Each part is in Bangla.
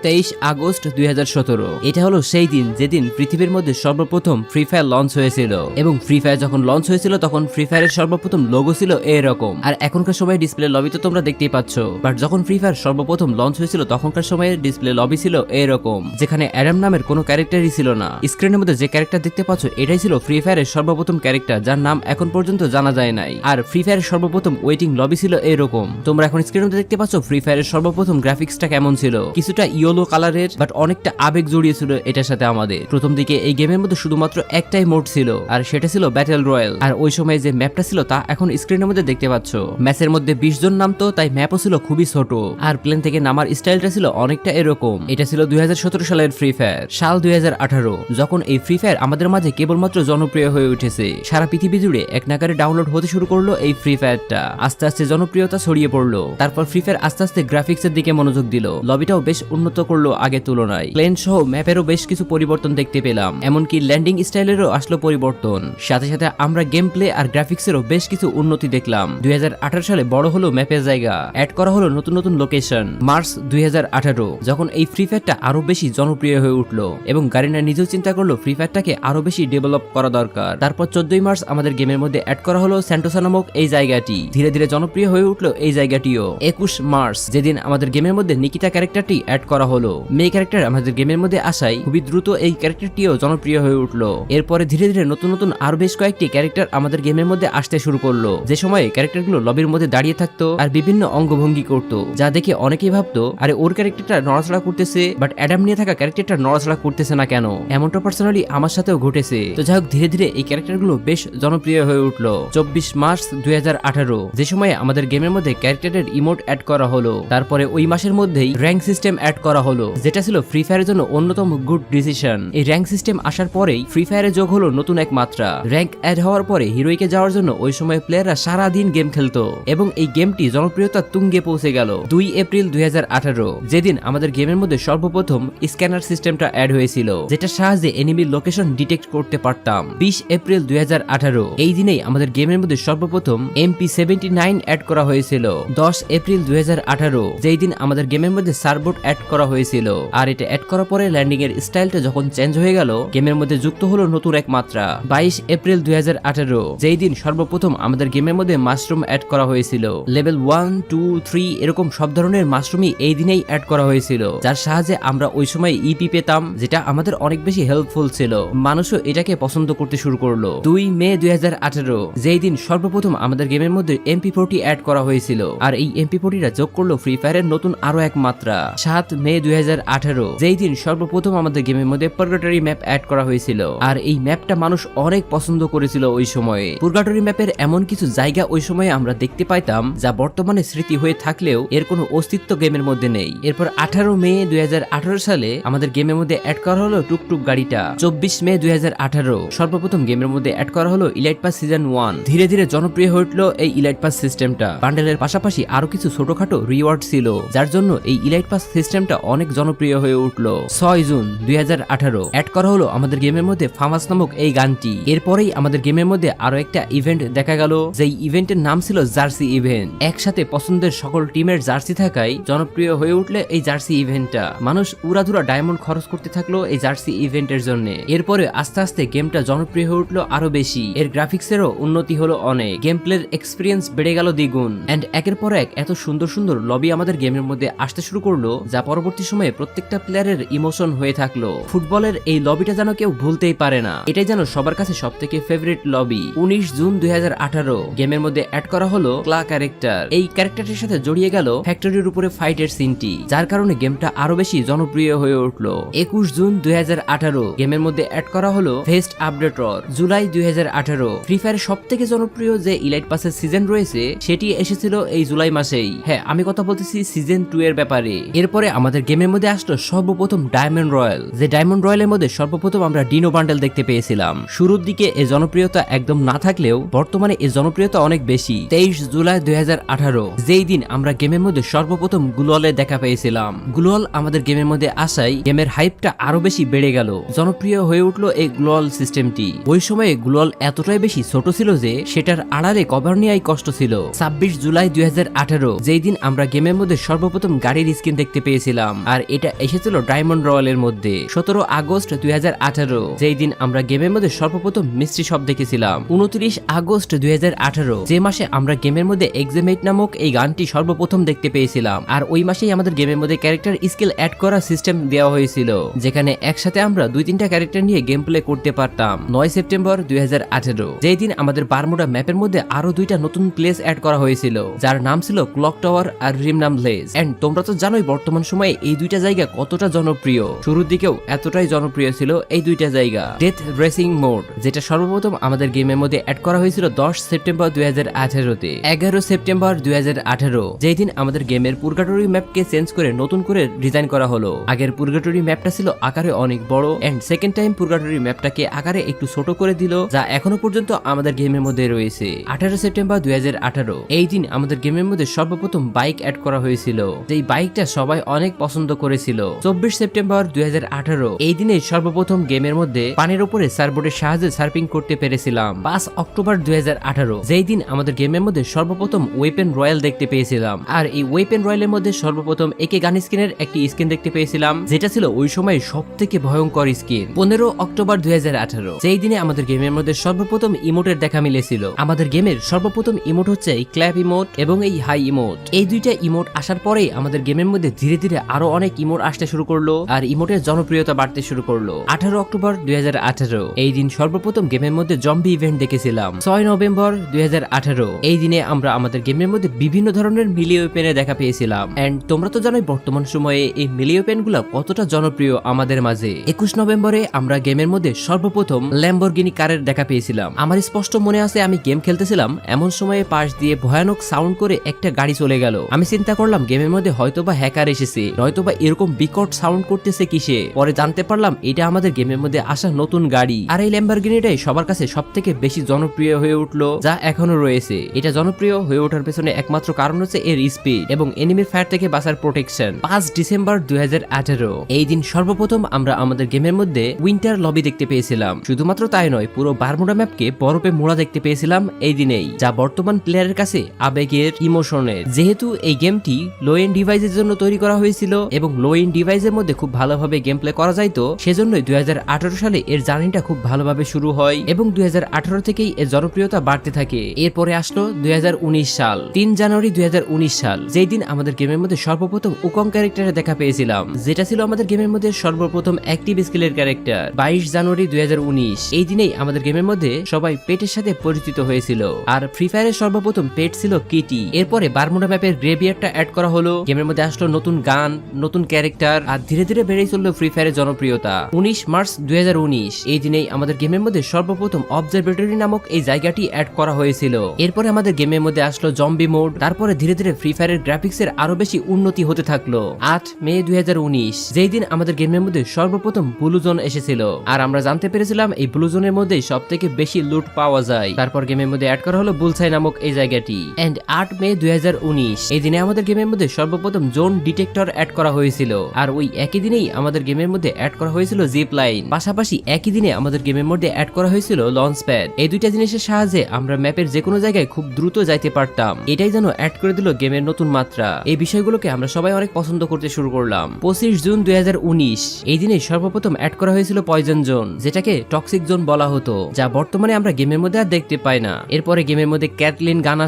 23 আগস্ট 2017। এটা হলো সেই দিন যেদিন পৃথিবীর মধ্যে সর্বপ্রথম ফ্রি ফায়ার লঞ্চ হয়েছিল এবং ফ্রি ফায়ার যখন লঞ্চ হয়েছিল তখন ফ্রি ফায়ারের সর্বপ্রথম লোগো ছিল এরকম। আর এখনকার সময় ডিসপ্লে লবি তো তোমরা দেখতেই পাচ্ছ, বাট যখন ফ্রি ফায়ার সর্বপ্রথম লঞ্চ হয়েছিল তখনকার সময়ে ডিসপ্লে লবি ছিল এরকম, যেখানে অ্যাডাম নামের কোনো ক্যারেক্টারই ছিল না। স্ক্রিনের মধ্যে যে ক্যারেক্টার দেখতে পাচ্ছ এটাই ছিল ফ্রি ফায়ারের সর্বপ্রথম ক্যারেক্টার, যার নাম এখন পর্যন্ত জানা যায় নাই। আর ফ্রি ফায়ারের সর্বপ্রথম ওয়েটিং লবি ছিল এরকম। তোমরা এখন স্ক্রিনের মধ্যে দেখতে পাচ্ছ ফ্রি ফায়ারের সর্বপ্রথম গ্রাফিক্সটা কেমন ছিল, কিছুটা ইয়েলো কালারের, বাট অনেকটা আবেগ জড়িয়েছিল এটার সাথে আমাদের। প্রথম দিকে এই গেমের মধ্যে শুধুমাত্র একটাই মোড ছিল, আর সেটা ছিল ব্যাটেল রয়্যাল। আর ওই সময় যে ম্যাপটা ছিল তা এখন স্ক্রিনের মধ্যে দেখতে পাচ্ছ। ম্যাচের মধ্যে 20 জন নামতো, তাই ম্যাপও ছিল খুবই ছোট, আর প্লেন থেকে নামার স্টাইলটা ছিল অনেকটা এরকম। এটা ছিল 2017 সালের ফ্রি ফায়ার। সাল 2018 যখন এই ফ্রি ফায়ার আমাদের মাঝে কেবলমাত্র জনপ্রিয় হয়ে উঠেছে। সারা পৃথিবী জুড়ে এক নাগারে ডাউনলোড হতে শুরু করলো এই ফ্রি ফায়ারটা। আস্তে আস্তে জনপ্রিয়তা ছড়িয়ে পড়লো। তারপর ফ্রি ফায়ার আস্তে আস্তে গ্রাফিক্সের দিকে মনোযোগ দিল, লবিটাও বেশ উন্নত করলো আগের তুলনায়। প্লেন সহ ম্যাপেরও বেশ কিছু পরিবর্তন দেখতে পেলাম, এমনকি ল্যান্ডিং স্টাইলেরও আসলো পরিবর্তন। সাথে সাথে আমরা গেম প্লে আর গ্রাফিক্সেরও বেশ কিছু উন্নতি দেখলাম। 2018 সালে বড় হলো ম্যাপের জায়গা, অ্যাড করা হলো নতুন নতুন লোকেশন। মার্চ 2018 যখন এই ফ্রি ফায়ারটা আরো বেশি জনপ্রিয় হয়ে উঠলো এবং গারিনা নিজেও চিন্তা করলো ফ্রি ফায়ারটাকে আরো বেশি ডেভেলপ করা দরকার। তারপর 14 মার্চ আমাদের গেমের মধ্যে অ্যাড করা হলো স্যান্টোসা নামক এই জায়গাটি। ধীরে ধীরে জনপ্রিয় হয়ে উঠলো এই জায়গাটিও। 21 মার্চ যেদিন আমাদের গেমের মধ্যে নিকিতা ক্যারেক্টারটি অ্যাড করা হলো। মেয়ে ক্যারেক্টার আমাদের গেমের মধ্যে আসায় খুবই দ্রুত এই ক্যারেক্টারটিও জনপ্রিয় হয়ে উঠলো। এরপরে ধীরে ধীরে নতুন নতুন আরো বেশ কয়েকটি ক্যারেক্টার আমাদের গেমের মধ্যে আসতে শুরু করলো, যে সময়ে ক্যারেক্টারগুলো লবির মধ্যে দাঁড়িয়ে থাকতো আর বিভিন্ন অঙ্গভঙ্গি করতো, যা দেখে অনেকেই ভাবতো আরে ওর ক্যারেক্টারটা নড়াচড়া করতেছে, বাট অ্যাডাম নিয়ে থাকা ক্যারেক্টারটা নড়াচড়া করতেছে না কেন। এমনটা পার্সোনালি আমার সাথেও ঘটেছে। তো যাই হোক ধীরে ধীরে এই ক্যারেক্টারগুলো বেশ জনপ্রিয় হয়ে উঠলো। 24 মার্চ 2018 যে সময়ে আমাদের গেমের মধ্যে ক্যারেক্টারের ইমোট অ্যাড করা হলো। তারপরে ওই মাসের মধ্যেই র্যাঙ্ক সিস্টেম অ্যাড করা হলো, যেটা ছিল ফ্রি ফায়ারের জন্য অন্যতম গুড ডিসিশন। এই র্যাঙ্ক সিস্টেম আসার পরেই ফ্রি ফায়ারে যোগ হলো নতুন এক মাত্রা। র্যাঙ্ক অ্যাড হওয়ার পরে হিরোইকে যাওয়ার জন্য ওই সময় প্লেয়াররা সারা দিন গেম খেলতো এবং এই গেমটি জনপ্রিয়তা তুঙ্গে পৌঁছে গেল 2 এপ্রিল 2018 যেদিন আমাদের গেমের মধ্যে সর্বপ্রথম স্ক্যানার সিস্টেমটা অ্যাড হয়েছিল, যেটা সাহায্যে এনিমির লোকেশন ডিটেক্ট করতে পারতাম। 20 এপ্রিল 2018 এই দিনেই আমাদের গেমের মধ্যে সর্বপ্রথম MP79 অ্যাড করা হয়েছিল। 10 এপ্রিল 2018 যেই দিন আমাদের গেমের মধ্যে সার্বোট অ্যাড করা হয়েছিল। আর এটা অ্যাড করার পরে ল্যান্ডিং এর স্টাইলটা যখন চেঞ্জ হয়ে গেল, গেমের মধ্যে যুক্ত হলো নতুন এক মাত্রা। 22 এপ্রিল 2018 যেই দিন সর্বপ্রথম আমাদের গেমের মধ্যে মাশরুম অ্যাড করা হয়েছিল। লেভেল 1, 2, 3 এরকম সব ধরনের মাশরুমই এই দিনেই অ্যাড করা হয়েছিল, যার সাহায্যে আমরা ওই সময় ইপি পেতাম, যেটা আমাদের অনেক বেশি হেল্পফুল ছিল। মানুষও এটাকে পছন্দ করতে শুরু করলো। 2 মে 2018 যেই দিন সর্বপ্রথম আমাদের গেমের মধ্যে MP40 অ্যাড করা হয়েছিল, আর এই MP40টা যোগ করলো ফ্রি ফায়ারের নতুন আরো এক মাত্রা। 7 মে 2018 যেই দিন সর্বপ্রথম আমাদের গেমের মধ্যে পার্গাটরি ম্যাপ অ্যাড করা হয়েছিল, আর এই ম্যাপটা মানুষ অনেক পছন্দ করেছিল ওই সময়ে। পার্গাটরি ম্যাপের এমন কিছু জায়গা ওই সময়ে আমরা দেখতে পাইতাম যা বর্তমানে স্মৃতি হয়ে থাকলেও এর কোনো অস্তিত্ব গেমের মধ্যে নেই। এরপর 18 মে 2018 সালে আমাদের গেমের মধ্যে অ্যাড করা হলো টুকটুক গাড়িটা। 24 মে 2018 সর্বপ্রথম গেমের মধ্যে অ্যাড করা হলো ইলাইট পাস সিজন 1। ধীরে ধীরে জনপ্রিয় হয়ে উঠলো এই ইলাইট পাস সিস্টেমটা। বান্ডেলের পাশাপাশি আরো কিছু ছোটখাটো রিওয়ার্ড ছিল, যার জন্য এই ইলাইট পাস সিস্টেমটা অনেক জনপ্রিয় হয়ে উঠলো। 6 জুন 2018 অ্যাড করা হলো আমাদের গেমের মধ্যে ফামাস নামক এই গানটি। এরপরেই আমাদের গেমের মধ্যে আরো একটা ইভেন্ট দেখা গেল, যেই ইভেন্টের নাম ছিল জার্সি ইভেন্ট। একসাথে পছন্দের সকল টিমের জার্সি থাকায় জনপ্রিয় হয়ে উঠলে এই জার্সি ইভেন্টটা। মানুষ উড়াধুরা ডায়মন্ড খরচ করতে থাকলো এই জার্সি ইভেন্টের জন্য। এরপরে আস্তে আস্তে গেমটা জনপ্রিয় হয়ে উঠলো আরো বেশি। এর গ্রাফিক্সেরও উন্নতি হলো অনেক, গেম প্লের এক্সপিরিয়েন্স বেড়ে গেল দ্বিগুণ। এন্ড একের পর এক এত সুন্দর সুন্দর লবি আমাদের গেমের মধ্যে আসতে শুরু করলো, যা পরবর্তী সময়ে প্রত্যেকটা প্লেয়ারের ইমোশন হয়ে থাকলো। ফুটবলের এই লবিটা যেন কেউ ভুলতেই পারে না, এটাই যেন সবার কাছে সব থেকে ফেভারিট লবি। 19 জুন 2018 গেমের মধ্যে অ্যাড করা হলো ক্লা ক্যারেক্টার। এই ক্যারেক্টারটির সাথে জড়িয়ে গেল ফ্যাক্টরির উপরে ফাইটের সিনটি, যার কারণে গেমটা আরো বেশি জনপ্রিয় হয়ে উঠলো। 21 জুন 2018 গেমের মধ্যে অ্যাড করা হলো ফেস্ট আপডেটর। জুলাই 2018 ফ্রি ফায়ারের সব থেকে জনপ্রিয় যে ইলাইট পাসের সিজন রয়েছে সেটি এসেছিল এই জুলাই মাসেই। হ্যাঁ, আমি কথা বলতেছি সিজন 2 এর ব্যাপারে। এরপরে আমাদের গেমের মধ্যে আসলো সর্বপ্রথম ডায়মন্ড রয়্যাল, যে ডায়মন্ড রয়্যালের মধ্যে সর্বপ্রথম আমরা ডিনো বান্ডেল দেখতে পেয়েছিলাম। শুরুর দিকে এই জনপ্রিয়তা একদম না থাকলেও বর্তমানে এই জনপ্রিয়তা অনেক বেশি। 23 জুলাই 2018 যেই দিন আমরা গেমের মধ্যে সর্বপ্রথম গ্লোয়ালের দেখা পেয়েছিলাম। গ্লোয়াল আমাদের গেমের মধ্যে আসায় গেমের হাইপটা আরো বেশি বেড়ে গেল, জনপ্রিয় হয়ে উঠলো এই গ্লোয়াল সিস্টেমটি। ওই সময়ে গ্লোয়াল এতটাই বেশি ছোট ছিল যে সেটার আড়ালে কভার নেওয়াই কষ্ট ছিল। 26 জুলাই 2018 যেই দিন আমরা গেমের মধ্যে সর্বপ্রথম গাড়ির স্কিন দেখতে পেয়েছিলাম। পেয়েছিলাম, আর এটা এসেছিল ডায়মন্ড রয়্যালের মধ্যে 17 আগস্ট 2018, যেই দিন আমরা গেমের মধ্যে সর্বপ্রথম মিস্ট্রি শপ দেখেছিলাম। 29 আগস্ট 2018, যে মাসে আমরা গেমের মধ্যে এক্সামেট নামক এই গানটি সর্বপ্রথম দেখতে পেয়েছিলাম, আর ওই মাসেই আমাদের গেমের মধ্যে ক্যারেক্টার স্কিল অ্যাড করার সিস্টেম দেওয়া হয়েছিল, যেখানে একসাথে আমরা 2-3টা ক্যারেক্টার নিয়ে গেম প্লে করতে পারতাম। 9 সেপ্টেম্বর 2018, যেই দিন আমাদের বারমুডা ম্যাপের মধ্যে আরো 2টা নতুন প্লেস অ্যাড করা হয়েছিল, যার নাম ছিল ক্লক টাওয়ার আর রিমনাম প্লেস। এন্ড তোমরা তো জানোই বর্তমান সময়ে এই 2টা জায়গা কতটা জনপ্রিয়। শুরুর দিকেও এতটাই জনপ্রিয় ছিল এই 2টা জায়গা। ডেথ রেসিং মোড, যেটা সর্বপ্রথম আমাদের গেমের মধ্যে অ্যাড করা হয়েছিল 10 সেপ্টেম্বর 2018-তে। 11 সেপ্টেম্বর 2018, যেই দিন আমাদের গেমের পুরগাটরি ম্যাপকে চেঞ্জ করে নতুন করে ডিজাইন করা হলো। আগের পুরগাটরি ম্যাপটা ছিল আকারে অনেক বড়, এন্ড সেকেন্ড টাইম পুরগাটরি ম্যাপটাকে আকারে একটু ছোট করে দিল, যা এখনো পর্যন্ত আমাদের গেমের মধ্যে রয়েছে। 18 সেপ্টেম্বর 2018, এই দিন আমাদের গেমের মধ্যে সর্বপ্রথম বাইক অ্যাড করা হয়েছিল, যেই বাইকটা সবাই অনেক পছন্দ করেছিল। 24 সেপ্টেম্বর 2018, এই দিনে সর্বপ্রথম গেমের মধ্যে পানির উপরে সার্ফবোর্ডের সাহায্যে সার্ফিং করতে পেরেছিলাম। 5 অক্টোবর 2018, যেই দিন আমাদের গেমের মধ্যে সর্বপ্রথম ওয়েপেন রয়্যাল দেখতে পেয়েছিলাম, আর এই ওয়েপেন রয়্যালের মধ্যে সর্বপ্রথম একে গান স্কিনের একটি স্কিন দেখতে পেয়েছিলাম, যেটা ছিল ওই সময় সব থেকে ভয়ঙ্কর স্কিন। 15 অক্টোবর 2018, যেই দিনে আমাদের গেমের মধ্যে সর্বপ্রথম ইমোটের দেখা মিলেছিল। আমাদের গেমের সর্বপ্রথম ইমোট হচ্ছে এই ক্ল্যাপ ইমোট এবং এই হাই ইমোট। এই 2টা ইমোট আসার পরেই আমাদের গেমের মধ্যে ধীরে ধীরে আরো অনেক ইমোট আসতে শুরু করলো, আর ইমোটের জনপ্রিয়তা বাড়তে শুরু করলো। 18 অক্টোবর 2018, এই দিন সর্বপ্রথম গেমের মধ্যে জম্বি ইভেন্ট দেখেছিলাম। 6 নভেম্বর 2018, এই দিনে আমরা আমাদের গেমের মধ্যে বিভিন্ন ধরনের মিলি ওয়েপেনের দেখা পেয়েছিলাম। এন্ড তোমরা তো জানোই বর্তমান সময়ে এই মিলি ওয়েপেন গুলা কতটা জনপ্রিয় আমাদের মাঝে। 21 নভেম্বরে আমরা গেমের মধ্যে সর্বপ্রথম ল্যাম্বরগিনি কারের দেখা পেয়েছিলাম। আমার স্পষ্ট মনে আছে আমি গেম খেলতেছিলাম, এমন সময়ে পাশ দিয়ে ভয়ানক সাউন্ড করে একটা গাড়ি চলে গেল। আমি চিন্তা করলাম গেমের মধ্যে হয়তোবা হ্যাকার এসেছে, নয়তোবা এরকম বিকট সাউন্ড করতেছে কিসে। পরে জানতে পারলাম এটা আমাদের গেমের মধ্যে আসা নতুন গাড়ি, আর এই ল্যাম্বরগিনিটাই সবার কাছে সব থেকে বেশি জনপ্রিয় হয়ে উঠলো, যা এখনো রয়েছে। এটা জনপ্রিয় হয়ে ওঠার পেছনে একমাত্র কারণ হচ্ছে এর স্পিড এবং এনিমির ফায়ার থেকে বাঁচার প্রোটেকশন। 5 ডিসেম্বর 2018, এই দিন সর্বপ্রথম আমরা আমাদের গেমের মধ্যে উইন্টার লবি দেখতে পেয়েছিলাম। শুধুমাত্র তাই নয়, পুরো বারমুডা ম্যাপকে বরফে মোড়া দেখতে পেয়েছিলাম এই দিনেই, যা বর্তমান প্লেয়ারের কাছে আবেগের, ইমোশনের। যেহেতু এই গেমটি লো এন্ড ডিভাইসের জন্য তৈরি করা হয়েছিল এবং লো এন্ড ডিভাইসের মধ্যে খুব ভালোভাবে গেম প্লে করা যাইতো, সেজন্যই 2018 সালে এর জার্নিটা খুব ভালোভাবে শুরু হয় এবং 2018 থেকেই এর জনপ্রিয়তা বাড়তে থাকে। এরপরে আসলো 2019 সাল। 3 জানুয়ারি 2019 সাল, যেই দিন আমাদের গেমের মধ্যে সর্বপ্রথম উকং ক্যারেক্টারে দেখা পেয়েছিলাম, যেটা ছিল আমাদের গেমের মধ্যে সর্বপ্রথম অ্যাক্টিভ স্কিলের ক্যারেক্টার। 22 জানুয়ারি 2019, এই দিনেই আমাদের গেমের মধ্যে সবাই পেটের সাথে পরিচিত হয়েছিল, আর ফ্রি ফায়ারের সর্বপ্রথম পেট ছিল কিটি। এরপরে বারমুডা ম্যাপের গ্রেভিয়ারটা অ্যাড করা হলো, গেমের মধ্যে আসলো নতুন গান, নতুন ক্যারেক্টার, আর ধীরে ধীরে বেড়েই চললো ফ্রি ফায়ারের জনপ্রিয়তা। 19 মার্চ 2019, এই দিনেই আমাদের গেমের মধ্যে সর্বপ্রথম অবজারভেটরি নামক এই জায়গাটি অ্যাড করা হয়েছিল। এরপরে আমাদের গেমের মধ্যে আসলো জম্বি মোড, তারপরে ধীরে ধীরে ফ্রি ফায়ারের গ্রাফিক্সের আরো বেশি উন্নতি হতে থাকলো। 8 মে 2019, যেই দিন আমাদের গেমের মধ্যে সর্বপ্রথম ব্লু জোন এসেছিল, আর আমরা জানতে পেরেছিলাম এই ব্লু জোনের মধ্যে সব থেকে বেশি লুট পাওয়া যায়। তারপর গেমের মধ্যে অ্যাড করা হলো বুলসাই নামক এই জায়গাটি। এন্ড 8 মে 2019, এই দিনে আমাদের গেমের মধ্যে সর্বপ্রথম জোন ডিটেক্টর অ্যাড করা হয়েছিল, আর ওই একই দিনেই আমাদের গেমের মধ্যে অ্যাড করা হয়েছিল জিপ লাইন। পাশাপাশি একই দিনে আমাদের গেমের মধ্যে অ্যাড করা হয়েছিল লঞ্চ প্যাড। এই 2টা জিনিসের সাহায্যে আমরা ম্যাপের যে কোনো জায়গায় খুব দ্রুত যাইতে পারতাম। এটাই যেন অ্যাড করে দিল গেমের নতুন মাত্রা। এই বিষয়গুলোকে আমরা সবাই অনেক পছন্দ করতে শুরু করলাম। 25 জুন 2019, এই দিনে সর্বপ্রথম অ্যাড করা হয়েছিল পয়জন জোন, যেটাকে টক্সিক জোন বলা হতো, যা বর্তমানে আমরা গেমের মধ্যে আর দেখতে পাই না। এরপরে গেমের মধ্যে ক্যাটলিন গান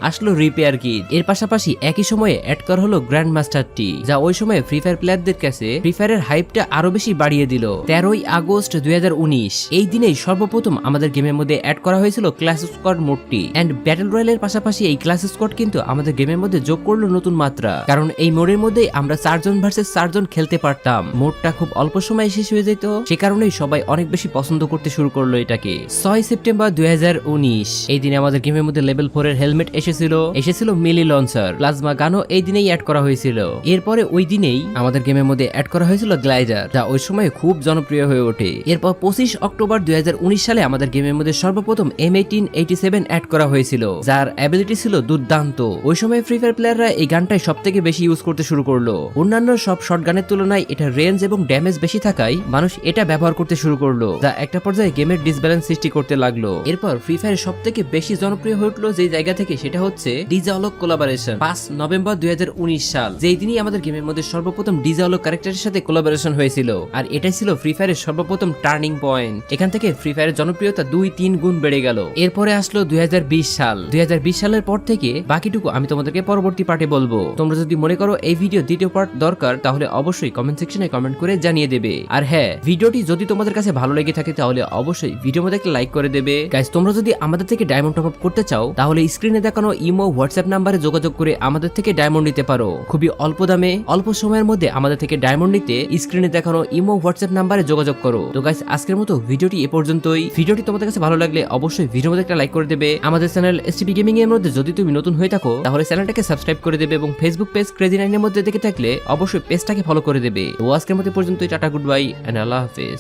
আসলো রিপেয়ার কিট। এর পাশাপাশি একই সময়ে অ্যাড করা হলো গ্র্যান্ড মাস্টারটি, যা ওই সময় ফ্রি ফায়ার প্লেয়ারদের কাছে ফ্রি ফায়ারের হাইপটা আরো বেশি বাড়িয়ে দিল। 13 আগস্ট 2019, এই দিনেই সর্বপ্রথম আমাদের গেমের মধ্যে অ্যাড করা হয়েছিল ক্লাস স্কোয়াড মোডটি। এন্ড ব্যাটল রয়্যালের পাশাপাশি এই ক্লাস স্কোয়াড কিন্তু আমাদের গেমের মধ্যে যোগ করলো নতুন মাত্রা, কারণ এই মোডের মধ্যে আমরা 4 জন ভার্সেস 4 জন খেলতে পারতাম। মোডটা খুব অল্প সময়ে শেষ হয়ে যেত, সে কারণেই সবাই অনেক বেশি পছন্দ করতে শুরু করলো এটাকে। 6 সেপ্টেম্বর 2019, এই দিনে আমাদের গেমের মধ্যে লেভেল 4 এর হেলমেট এসেছিল মিলি লঞ্চার, প্লাজমা গানও এই দিনেই অ্যাড করা হয়েছিল। এরপরে ওই দিনেই আমাদের গেমের মধ্যে অ্যাড করা হয়েছিল গ্লাইডার, যা ওই সময় খুব জনপ্রিয় হয়ে ওঠে। এরপর 25 অক্টোবর 2019 সালে আমাদের গেমের মধ্যে সর্বপ্রথম M1887 অ্যাড করা হয়েছিল, যার অ্যাবিলিটি ছিল দুর্দান্ত। ওই সময় ফ্রি ফায়ার প্লেয়াররা এই গানটাই সব থেকে বেশি ইউজ করতে শুরু করলো। অন্যান্য সব শর্ট গানের তুলনায় এটা রেঞ্জ এবং ড্যামেজ বেশি থাকায় মানুষ এটা ব্যবহার করতে শুরু করলো, যা একটা পর্যায়ে গেমের ডিসব্যালেন্স সৃষ্টি করতে লাগলো। এরপর ফ্রি ফায়ার সব থেকে বেশি জনপ্রিয় হয়ে উঠলো যে জায়গা থেকে, সেটা হচ্ছে ডিজে অলক কোলাবোরেশন। 5 নভেম্বর 2019 সাল, যেই দিনই আমাদের গেমের ফায়ারের মধ্যে সর্বপ্রথম ডিজাওলো ক্যারেক্টারের সাথে কোলাবোরেশন হয়েছিল আর এটাই ছিল ফ্রি ফায়ারের সর্বপ্রথম টার্নিং পয়েন্ট। এখান থেকে ফ্রি ফায়ারের জনপ্রিয়তা 2-3 গুণ বেড়ে গেল। এরপরে আসলো 2020 সাল। 2020 সালের পর থেকে বাকিটুকু আমি তোমাদেরকে পরবর্তী পার্টে বলবো। তোমরা যদি মনে করো এই ভিডিও দ্বিতীয় পার্ট দরকার তাহলে অবশ্যই কমেন্ট সেকশনে কমেন্ট করে জানিয়ে দেবে। আর হ্যাঁ, ভিডিওটি যদি তোমাদের কাছে ভালো লেগে থাকে তাহলে অবশ্যই ভিডিওর মধ্যে একটা লাইক করে দেবে। গাইস, তোমরা যদি আমাদের থেকে ডায়মন্ড টপ আপ করতে চাও তাহলে স্ক্রিনে দেখানো ইমো হোয়াটসঅ্যাপ নাম্বারে যোগাযোগ করে আমাদের থেকে ডায়মন্ড নিতে পারো। খুবই অল্প দামে অল্প সময়ের মধ্যে আমাদের থেকে ডায়মন্ড নিতে স্ক্রিনে দেখানো ইমো হোয়াটসঅ্যাপ নাম্বারে যোগাযোগ করো। তো গাইস, আজকের মতো ভিডিওটি এ পর্যন্তই। ভিডিওটি তোমাদের কাছে ভালো লাগলে অবশ্যই ভিডিওর মধ্যে একটা লাইক করে দেবে। আমাদের চ্যানেল এসটিপি গেমিং এর মধ্যে যদি তুমি নতুন হয়ে থাকো তাহলে চ্যানেলটাকে সাবস্ক্রাইব করে দেবে এবং ফেসবুক পেজ ক্রেজি9 এর মধ্যে দেখে থাকলে অবশ্যই পেজটাকে ফলো করে দেবে। তো আজকের মতো পর্যন্তই। টাটা, গুড বাই এন্ড আল্লাহ হাফেজ।